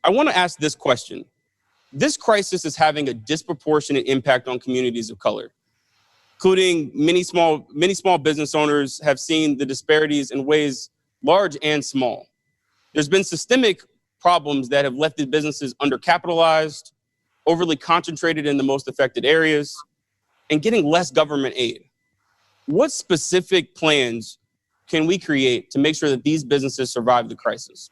I want to ask this question. This crisis is having a disproportionate impact on communities of color, including many small business owners have seen the disparities in ways large and small. There's been systemic problems that have left the businesses undercapitalized, overly concentrated in the most affected areas, and getting less government aid. What specific plans can we create to make sure that these businesses survive the crisis?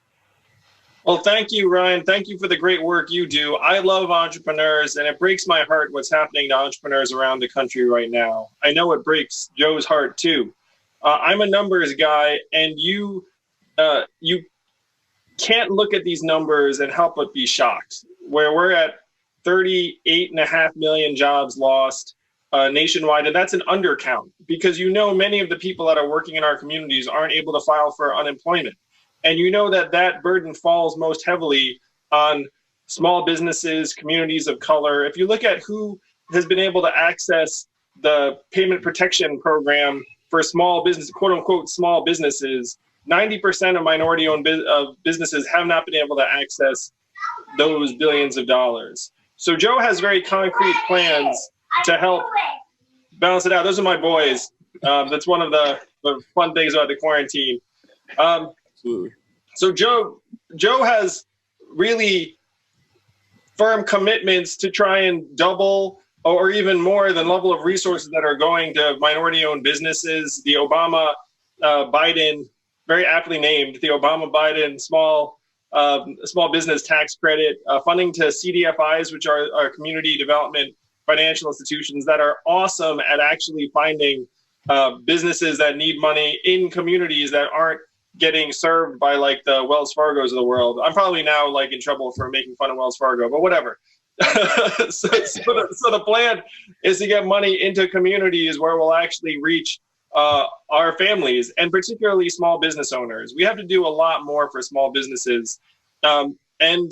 Well, thank you, Ryan. Thank you for the great work you do. I love entrepreneurs, and it breaks my heart what's happening to entrepreneurs around the country right now. I know it breaks Joe's heart, too. I'm a numbers guy, and you can't look at these numbers and help but be shocked. Where we're at 38.5 million jobs lost nationwide, and that's an undercount because many of the people that are working in our communities aren't able to file for unemployment. And that burden falls most heavily on small businesses, communities of color. If you look at who has been able to access the payment protection program for small business, quote unquote, small businesses, 90% of minority-owned businesses have not been able to access those billions of dollars. So Joe has very concrete plans to help balance it out. Those are my boys. That's one of the fun things about the quarantine. So Joe has really firm commitments to try and double or even more the level of resources that are going to minority-owned businesses. The Obama-Biden, very aptly named, the Obama-Biden small business tax credit, funding to CDFIs, which are our community development financial institutions that are awesome at actually finding businesses that need money in communities that aren't getting served by like the Wells Fargos of the world. I'm probably now like in trouble for making fun of Wells Fargo, but whatever. So the plan is to get money into communities where we'll actually reach our families and particularly small business owners. We have to do a lot more for small businesses. And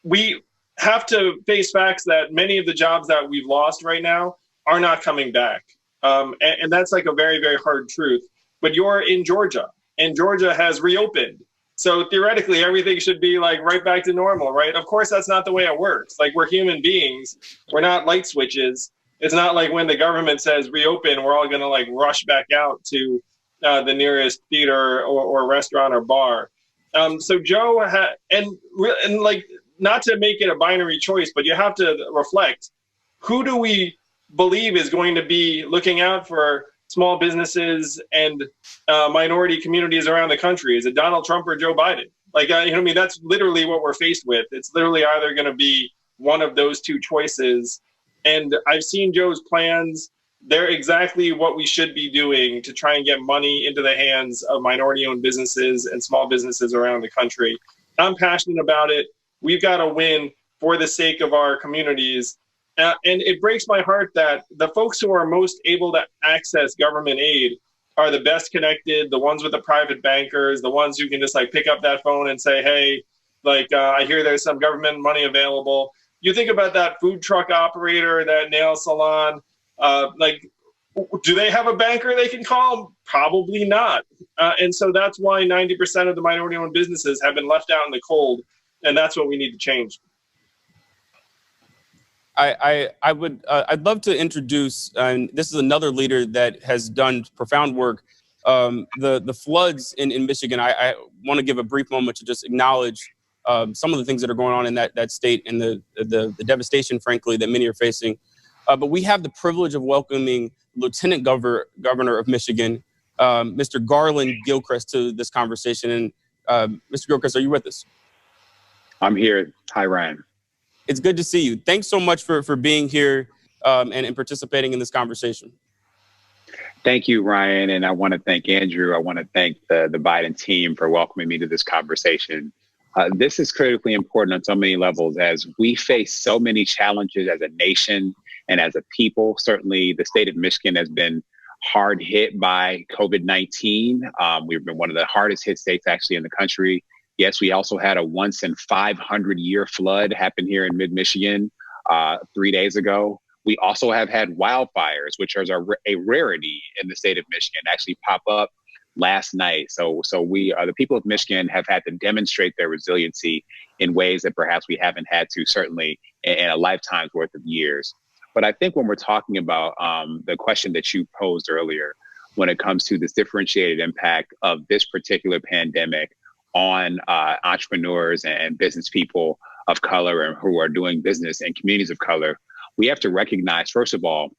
we have to face facts that many of the jobs that we've lost right now are not coming back. And that's like a very, very hard truth. But you're in Georgia, and Georgia has reopened. So theoretically, everything should be like right back to normal, right? Of course, that's not the way it works. Like, we're human beings. We're not light switches. It's not like when the government says reopen, we're all going to like rush back out to the nearest theater or restaurant or bar. So Joe and like, not to make it a binary choice, but you have to reflect, who do we believe is going to be looking out for small businesses and minority communities around the country? Is it Donald Trump or Joe Biden? Like, that's literally what we're faced with. It's literally either going to be one of those two choices. And I've seen Joe's plans. They're exactly what we should be doing to try and get money into the hands of minority-owned businesses and small businesses around the country. I'm passionate about it. We've got to win for the sake of our communities. And it breaks my heart that the folks who are most able to access government aid are the best connected, the ones with the private bankers, the ones who can just like pick up that phone and say, hey, like, I hear there's some government money available. You think about that food truck operator, that nail salon, like, do they have a banker they can call? Probably not. And so that's why 90% of the minority-owned businesses have been left out in the cold. And that's what we need to change. I'd love to introduce, and this is another leader that has done profound work, the floods in Michigan. I want to give a brief moment to just acknowledge some of the things that are going on in that state and the devastation, frankly, that many are facing. But we have the privilege of welcoming Lieutenant Governor of Michigan, Mr. Garland Gilchrist, to this conversation. And Mr. Gilchrist, are you with us? I'm here. Hi, Ryan. It's good to see you. Thanks so much for being here and participating in this conversation. Thank you, Ryan. And I want to thank Andrew. I want to thank the Biden team for welcoming me to this conversation. This is critically important on so many levels as we face so many challenges as a nation and as a people. Certainly, the state of Michigan has been hard hit by COVID-19. We've been one of the hardest hit states actually in the country. Yes, we also had a once in 500 year flood happen here in mid-Michigan 3 days ago. We also have had wildfires, which are a rarity in the state of Michigan, actually pop up last night. So we, the people of Michigan, have had to demonstrate their resiliency in ways that perhaps we haven't had to, certainly in a lifetime's worth of years. But I think when we're talking about the question that you posed earlier, when it comes to this differentiated impact of this particular pandemic on entrepreneurs and business people of color and who are doing business in communities of color, we have to recognize, first of all,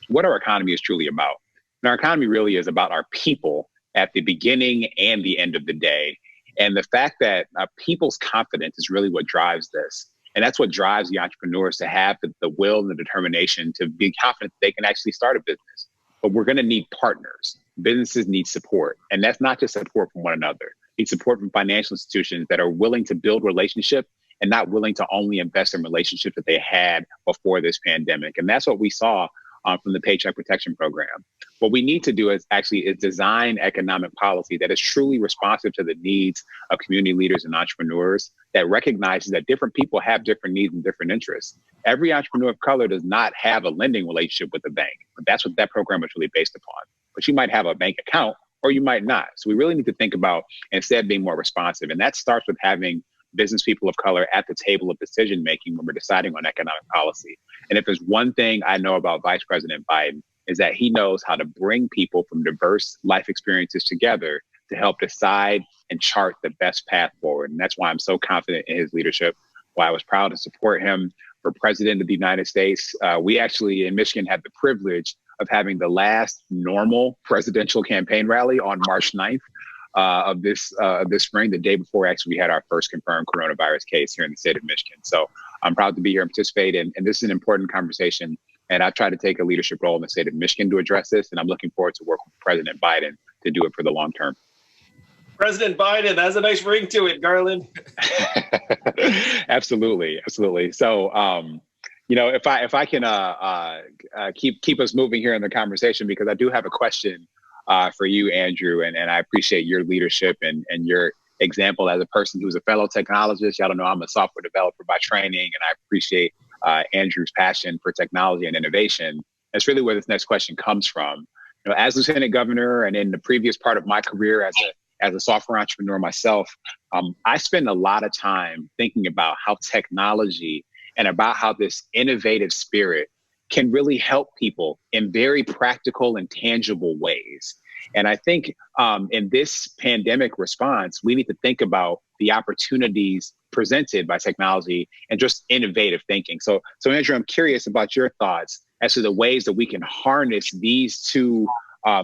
what our economy is truly about. And our economy really is about our people at the beginning and the end of the day. And the fact that people's confidence is really what drives this. And that's what drives the entrepreneurs to have the will and the determination to be confident that they can actually start a business. But we're going to need partners. Businesses need support. And that's not just support from one another. Need support from financial institutions that are willing to build relationship and not willing to only invest in relationships that they had before this pandemic. And that's what we saw from the Paycheck Protection Program. What we need to do is design economic policy that is truly responsive to the needs of community leaders and entrepreneurs, that recognizes that different people have different needs and different interests. Every entrepreneur of color does not have a lending relationship with a bank, but that's what that program is really based upon. But you might have a bank account or you might not. So we really need to think about instead being more responsive. And that starts with having business people of color at the table of decision making when we're deciding on economic policy. And if there's one thing I know about Vice President Biden, is that he knows how to bring people from diverse life experiences together to help decide and chart the best path forward. And that's why I'm so confident in his leadership, why I was proud to support him for President of the United States. We actually in Michigan had the privilege of having the last normal presidential campaign rally on March 9th. Of this spring, the day before actually we had our first confirmed coronavirus case here in the state of Michigan. So I'm proud to be here and participate. And this is an important conversation. And I've tried to take a leadership role in the state of Michigan to address this. And I'm looking forward to working with President Biden to do it for the long term. President Biden, that's a nice ring to it, Garland. Absolutely. Absolutely. So, if I can keep us moving here in the conversation, because I do have a question for you, Andrew, and I appreciate your leadership and your example as a person who's a fellow technologist. Y'all don't know I'm a software developer by training, and I appreciate Andrew's passion for technology and innovation. That's really where this next question comes from. As Lieutenant Governor and in the previous part of my career as a software entrepreneur myself, I spend a lot of time thinking about how technology and about how this innovative spirit can really help people in very practical and tangible ways. And I think in this pandemic response, we need to think about the opportunities presented by technology and just innovative thinking. So Andrew, I'm curious about your thoughts as to the ways that we can harness these two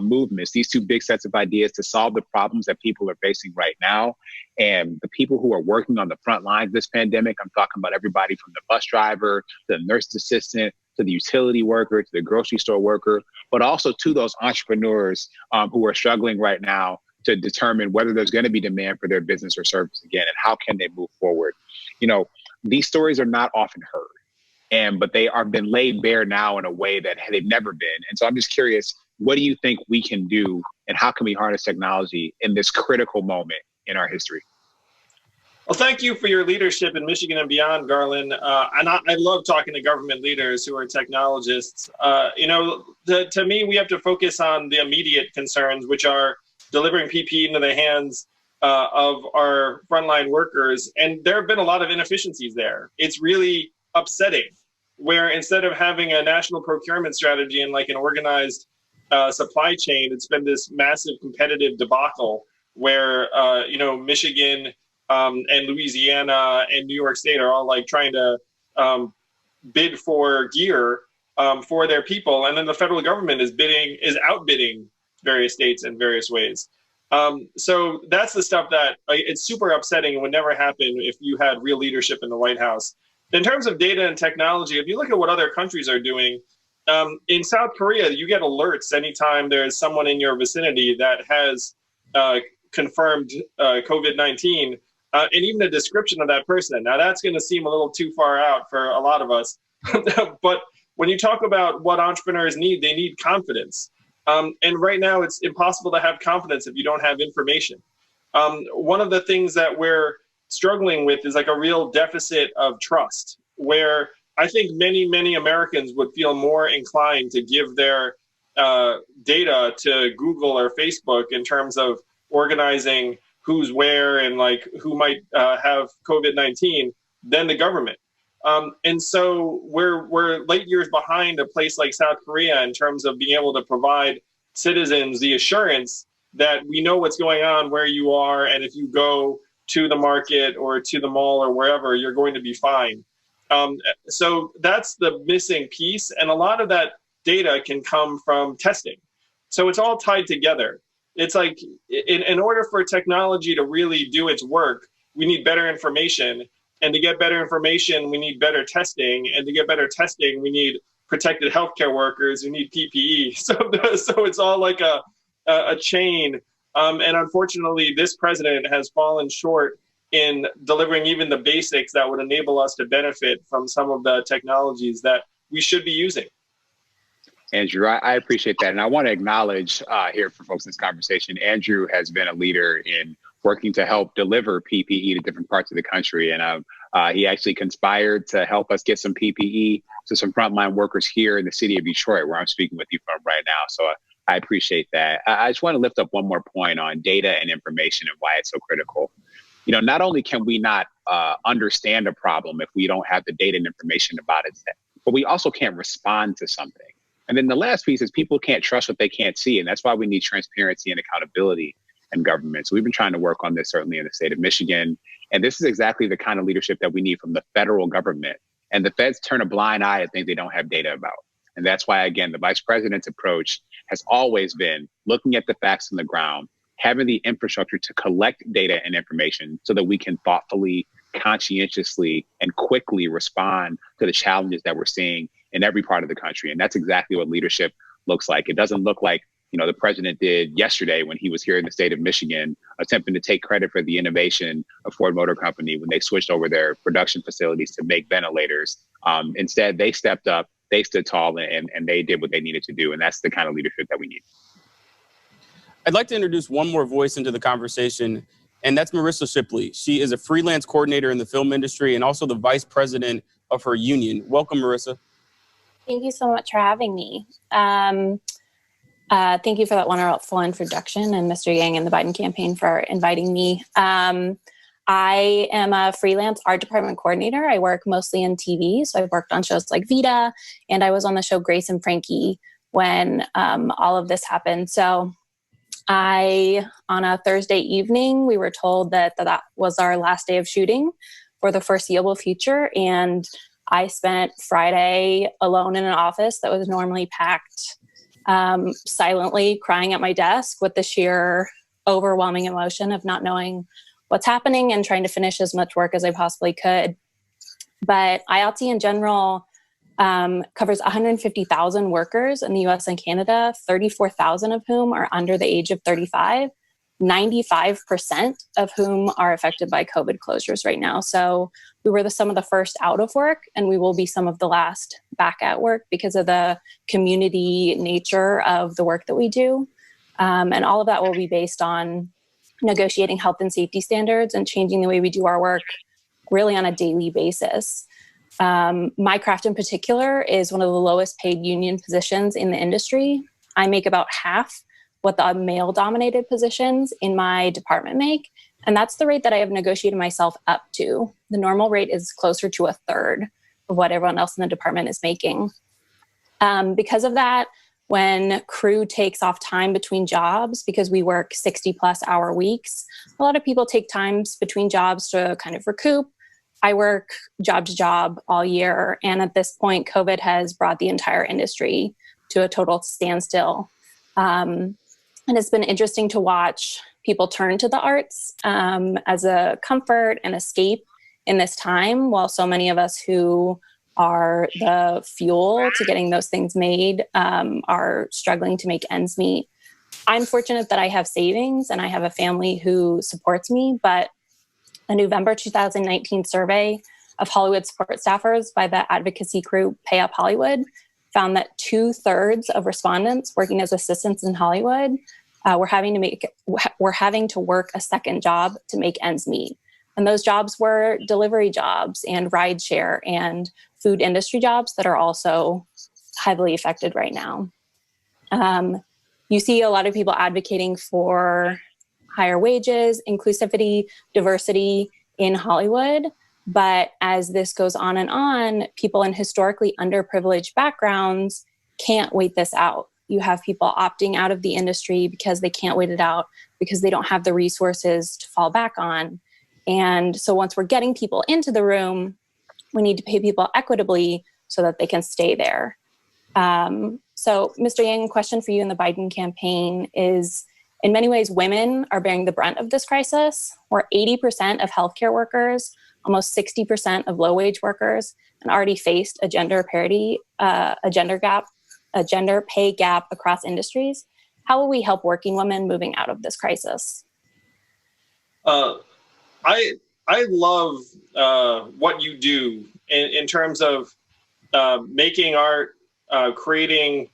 movements, these two big sets of ideas to solve the problems that people are facing right now. And the people who are working on the front lines of this pandemic, I'm talking about everybody from the bus driver, to the nurse assistant, to the utility worker, to the grocery store worker, but also to those entrepreneurs who are struggling right now to determine whether there's going to be demand for their business or service again, and how can they move forward. These stories are not often heard, but they are been laid bare now in a way that they've never been. And so I'm just curious, what do you think we can do, and how can we harness technology in this critical moment in our history? Well, thank you for your leadership in Michigan and beyond, Garland. And I love talking to government leaders who are technologists. To me, we have to focus on the immediate concerns, which are delivering PPE into the hands of our frontline workers. And there have been a lot of inefficiencies there. It's really upsetting, where instead of having a national procurement strategy and like an organized supply chain, it's been this massive competitive debacle where, Michigan and Louisiana and New York State are all like trying to bid for gear for their people. And then the federal government is outbidding various states in various ways. So that's the stuff that it's super upsetting and would never happen if you had real leadership in the White House. In terms of data and technology, if you look at what other countries are doing, in South Korea, you get alerts anytime there's someone in your vicinity that has confirmed COVID-19, and even a description of that person. Now, that's going to seem a little too far out for a lot of us. But when you talk about what entrepreneurs need, they need confidence. And right now, it's impossible to have confidence if you don't have information. One of the things that we're struggling with is like a real deficit of trust, where I think many, many Americans would feel more inclined to give their data to Google or Facebook in terms of organizing who's where and like who might have COVID-19 than the government. And so we're late years behind a place like South Korea in terms of being able to provide citizens the assurance that we know what's going on where you are, and if you go to the market or to the mall or wherever, you're going to be fine. So that's the missing piece, and a lot of that data can come from testing. So it's all tied together. It's like in order for technology to really do its work, we need better information. And to get better information, we need better testing. And to get better testing, we need protected healthcare workers. We need PPE. So it's all like a chain. And unfortunately, this president has fallen short in delivering even the basics that would enable us to benefit from some of the technologies that we should be using. Andrew, I appreciate that. And I want to acknowledge here for folks in this conversation, Andrew has been a leader in working to help deliver PPE to different parts of the country. And he actually conspired to help us get some PPE to some frontline workers here in the city of Detroit, where I'm speaking with you from right now. So I appreciate that. I just want to lift up one more point on data and information and why it's so critical. You know, not only can we not understand a problem if we don't have the data and information about it, but we also can't respond to something. And then the last piece is people can't trust what they can't see. And that's why we need transparency and accountability in government. So we've been trying to work on this certainly in the state of Michigan. And this is exactly the kind of leadership that we need from the federal government. And the feds turn a blind eye at things they don't have data about. And that's why, again, the vice president's approach has always been looking at the facts on the ground, having the infrastructure to collect data and information so that we can thoughtfully, conscientiously, and quickly respond to the challenges that we're seeing in every part of the country. And that's exactly what leadership looks like. It doesn't look like, you know, the president did yesterday when he was here in the state of Michigan, attempting to take credit for the innovation of Ford Motor Company when they switched over their production facilities to make ventilators. Instead, they stepped up, they stood tall, and they did what they needed to do. And that's the kind of leadership that we need. I'd like to introduce one more voice into the conversation, and that's Marissa Shipley. She is a freelance coordinator in the film industry and also the vice president of her union. Welcome, Marissa. Thank you so much for having me. Thank you for that wonderful introduction, and Mr. Yang and the Biden campaign for inviting me. I am a freelance art department coordinator. I work mostly in TV, so I've worked on shows like Vita, and I was on the show Grace and Frankie when all of this happened. So on a Thursday evening, we were told that was our last day of shooting for the foreseeable future, and I spent Friday alone in an office that was normally packed, silently crying at my desk with the sheer overwhelming emotion of not knowing what's happening and trying to finish as much work as I possibly could. But IALTI in general covers 150,000 workers in the US and Canada, 34,000 of whom are under the age of 35, 95% of whom are affected by COVID closures right now. So we were some of the first out of work, and we will be some of the last back at work because of the community nature of the work that we do. And all of that will be based on negotiating health and safety standards and changing the way we do our work really on a daily basis. My craft in particular is one of the lowest paid union positions in the industry. I make about half what the male-dominated positions in my department make. And that's the rate that I have negotiated myself up to. The normal rate is closer to a third of what everyone else in the department is making. Because of that, when crew takes off time between jobs, because we work 60-plus hour weeks, a lot of people take times between jobs to kind of recoup. I work job to job all year. And at this point, COVID has brought the entire industry to a total standstill. And it's been interesting to watch people turn to the arts as a comfort and escape in this time, while so many of us who are the fuel to getting those things made are struggling to make ends meet. I'm fortunate that I have savings and I have a family who supports me, but a November 2019 survey of Hollywood support staffers by the advocacy group Pay Up Hollywood found that 2/3 of respondents working as assistants in Hollywood were having to work a second job to make ends meet. And those jobs were delivery jobs and rideshare and food industry jobs that are also heavily affected right now. You see a lot of people advocating for higher wages, inclusivity, diversity in Hollywood. But as this goes on, people in historically underprivileged backgrounds can't wait this out. You have people opting out of the industry because they can't wait it out, because they don't have the resources to fall back on. And so once we're getting people into the room, we need to pay people equitably so that they can stay there. So, Mr. Yang, question for you in the Biden campaign is, in many ways, women are bearing the brunt of this crisis. We're 80% of healthcare workers, almost 60% of low-wage workers, and already faced a gender parity, a gender pay gap across industries. How will we help working women moving out of this crisis? I love what you do in terms of making art, creating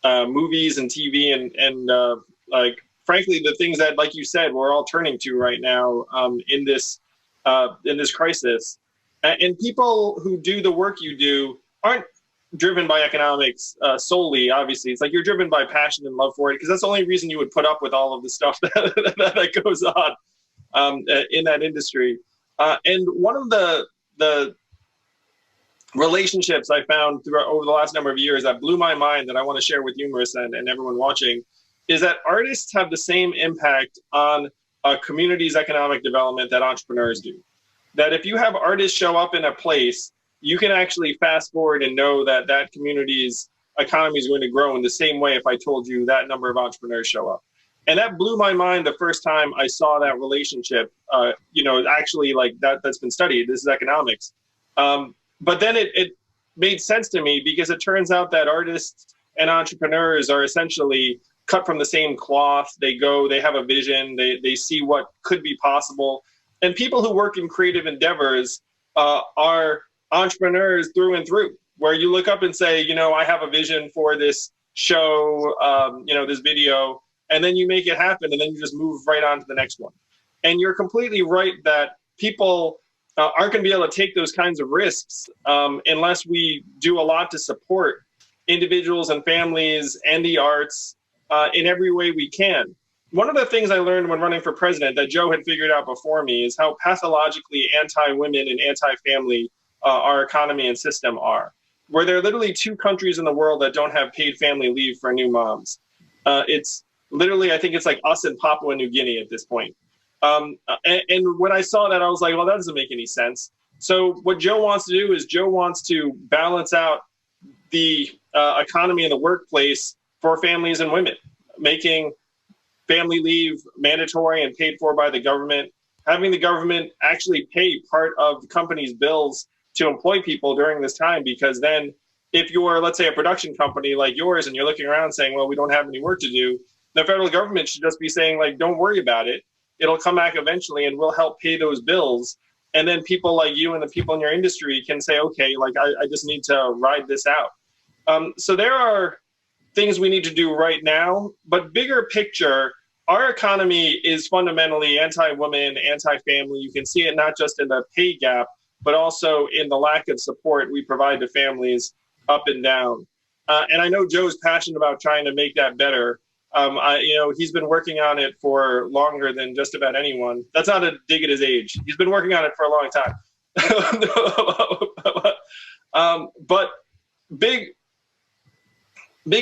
movies and TV, and like, frankly, the things that, like you said, we're all turning to right now in this crisis. And people who do the work you do aren't driven by economics solely. Obviously, it's like you're driven by passion and love for it, because that's the only reason you would put up with all of the stuff that goes on in that industry. And one of the relationships I found over the last number of years that blew my mind, that I want to share with you, Marissa, and everyone watching, is that artists have the same impact on a community's economic development that entrepreneurs do. That if you have artists show up in a place, you can actually fast forward and know that that community's economy is going to grow in the same way if I told you that number of entrepreneurs show up. And that blew my mind the first time I saw that relationship, actually, like that's been studied. This is economics. But then it made sense to me, because it turns out that artists and entrepreneurs are essentially cut from the same cloth. They have a vision, they see what could be possible. And people who work in creative endeavors are entrepreneurs through and through, where you look up and say, I have a vision for this show, this video, and then you make it happen, and then you just move right on to the next one. And you're completely right that people aren't going to be able to take those kinds of risks unless we do a lot to support individuals and families and the arts in every way we can. One of the things I learned when running for president that Joe had figured out before me is how pathologically anti-women and anti-family our economy and system are, where there are literally 2 countries in the world that don't have paid family leave for new moms. It's literally, I think it's like us and Papua New Guinea at this point. And when I saw that, I was like, well, that doesn't make any sense. So what Joe wants to do is Joe wants to balance out the economy in the workplace for families and women, making family leave mandatory and paid for by the government, having the government actually pay part of the company's bills to employ people during this time. Because then if you're, let's say, a production company like yours, and you're looking around saying, well, we don't have any work to do, the federal government should just be saying, like, don't worry about it. It'll come back eventually, and we'll help pay those bills. And then people like you and the people in your industry can say, okay, like, I just need to ride this out. So there are things we need to do right now, but bigger picture, our economy is fundamentally anti-woman, anti-family. You can see it not just in the pay gap, but also in the lack of support we provide to families up and down. And I know Joe's passionate about trying to make that better. He's been working on it for longer than just about anyone. That's not a dig at his age. He's been working on it for a long time. But big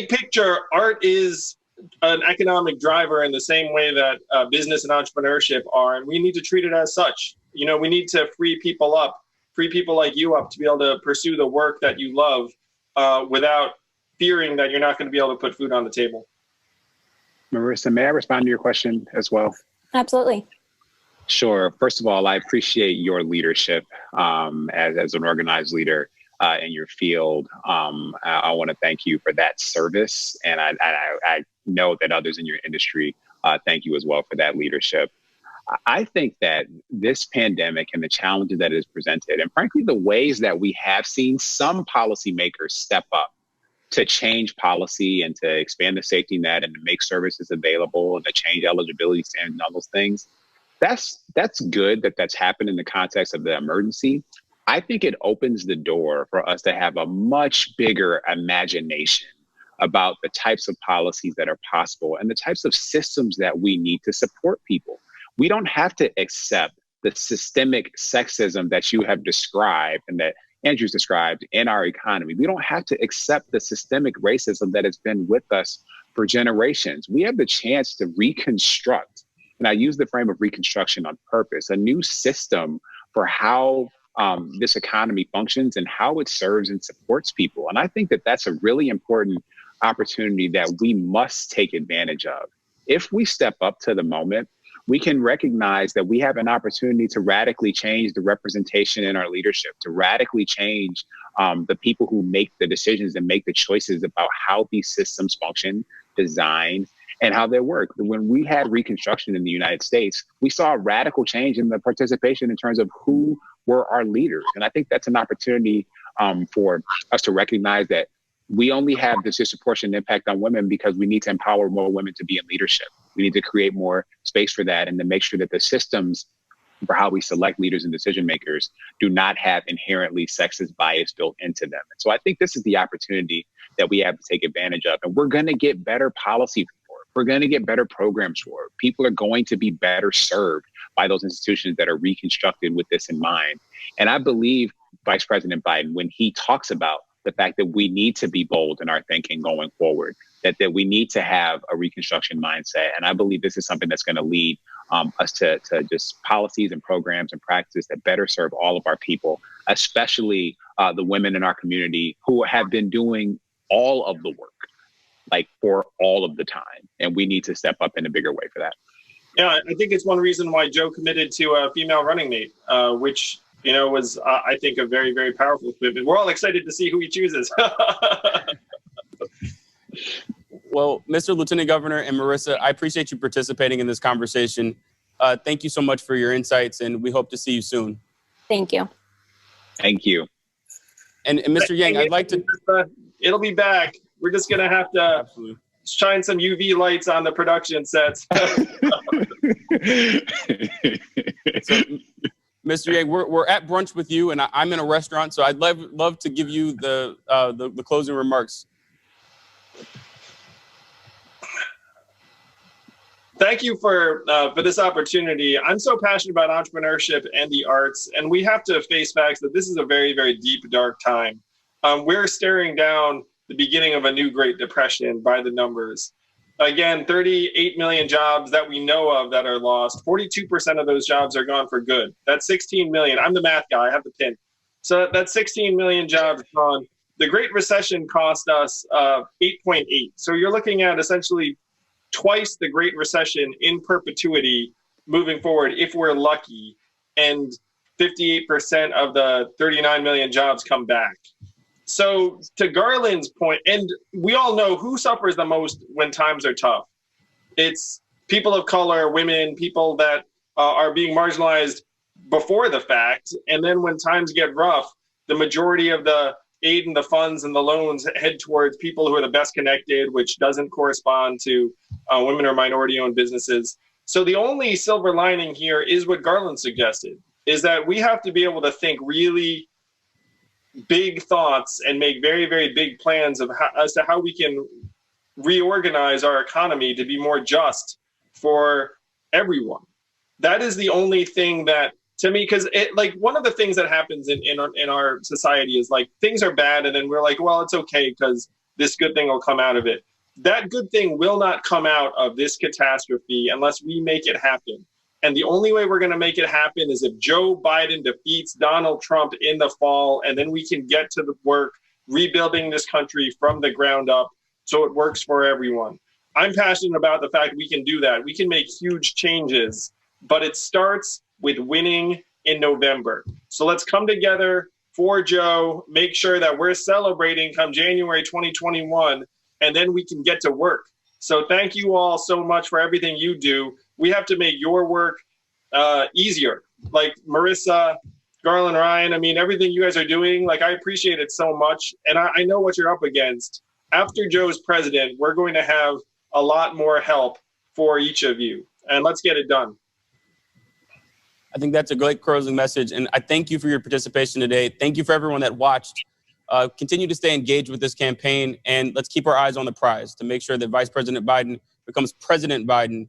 picture, art is an economic driver in the same way that business and entrepreneurship are, and we need to treat it as such. We need to free people like you up to be able to pursue the work that you love without fearing that you're not going to be able to put food on the table. Marissa, may I respond to your question as well? Absolutely. Sure. First of all, I appreciate your leadership as an organized leader in your field. I want to thank you for that service. And I know that others in your industry thank you as well for that leadership. I think that this pandemic and the challenges that it has presented, and frankly, the ways that we have seen some policymakers step up to change policy and to expand the safety net and to make services available and to change eligibility standards and all those things, that's good that that's happened in the context of the emergency. I think it opens the door for us to have a much bigger imagination about the types of policies that are possible and the types of systems that we need to support people. We don't have to accept the systemic sexism that you have described and that Andrew's described in our economy. We don't have to accept the systemic racism that has been with us for generations. We have the chance to reconstruct, and I use the frame of reconstruction on purpose, a new system for how this economy functions and how it serves and supports people. And I think that that's a really important opportunity that we must take advantage of. If we step up to the moment, we can recognize that we have an opportunity to radically change the representation in our leadership, to radically change the people who make the decisions and make the choices about how these systems function, design, and how they work. When we had Reconstruction in the United States, we saw a radical change in the participation in terms of who were our leaders. And I think that's an opportunity for us to recognize that we only have this disproportionate impact on women because we need to empower more women to be in leadership. We need to create more space for that and to make sure that the systems for how we select leaders and decision makers do not have inherently sexist bias built into them. And so I think this is the opportunity that we have to take advantage of. And we're going to get better policy for it. We're going to get better programs for it. People are going to be better served by those institutions that are reconstructed with this in mind. And I believe Vice President Biden, when he talks about the fact that we need to be bold in our thinking going forward, that we need to have a Reconstruction mindset. And I believe this is something that's going to lead us to just policies and programs and practices that better serve all of our people, especially the women in our community who have been doing all of the work, like for all of the time. And we need to step up in a bigger way for that. Yeah, I think it's one reason why Joe committed to a female running mate, which was, I think, a very, very powerful commitment. We're all excited to see who he chooses. Well, Mr. Lieutenant Governor and Marissa, I appreciate you participating in this conversation. Thank you so much for your insights, and we hope to see you soon. Thank you. Thank you. And Mr. Yang, I'd like to... It'll be back. We're just going to have to Absolutely. shine some UV lights on the production sets. So, Mr. Yang, we're at brunch with you, and I'm in a restaurant, so I'd love to give you the closing remarks. Thank you for this opportunity. I'm so passionate about entrepreneurship and the arts, and we have to face facts that this is a very, very deep, dark time. We're staring down the beginning of a new Great Depression by the numbers. Again, 38 million jobs that we know of that are lost. 42% of those jobs are gone for good. That's 16 million. I'm the math guy. I have the pin. So that's 16 million jobs gone. The Great Recession cost us 8.8. So you're looking at essentially twice the Great Recession in perpetuity moving forward, if we're lucky, and 58% of the 39 million jobs come back. So to Garland's point, and we all know who suffers the most when times are tough. It's people of color, women, people that are being marginalized before the fact. And then when times get rough, the majority of the aid and the funds and the loans head towards people who are the best connected, which doesn't correspond to women or minority-owned businesses. So the only silver lining here is what Garland suggested, is that we have to be able to think really big thoughts and make very, very big plans of as to how we can reorganize our economy to be more just for everyone. That is the only thing that, to me, because like one of the things that happens in our society is like things are bad and then we're like, well, it's okay because this good thing will come out of it. That good thing will not come out of this catastrophe unless we make it happen. And the only way we're going to make it happen is if Joe Biden defeats Donald Trump in the fall, and then we can get to the work rebuilding this country from the ground up so it works for everyone. I'm passionate about the fact we can do that. We can make huge changes, but it starts with winning in November. So let's come together for Joe, make sure that we're celebrating come January 2021, and then we can get to work. So thank you all so much for everything you do. We have to make your work easier. Like Marissa, Garland, Ryan, I mean, everything you guys are doing, like I appreciate it so much. And I know what you're up against. After Joe's president, we're going to have a lot more help for each of you. And let's get it done. I think that's a great closing message. And I thank you for your participation today. Thank you for everyone that watched. continue to stay engaged with this campaign, and let's keep our eyes on the prize to make sure that Vice President Biden becomes President Biden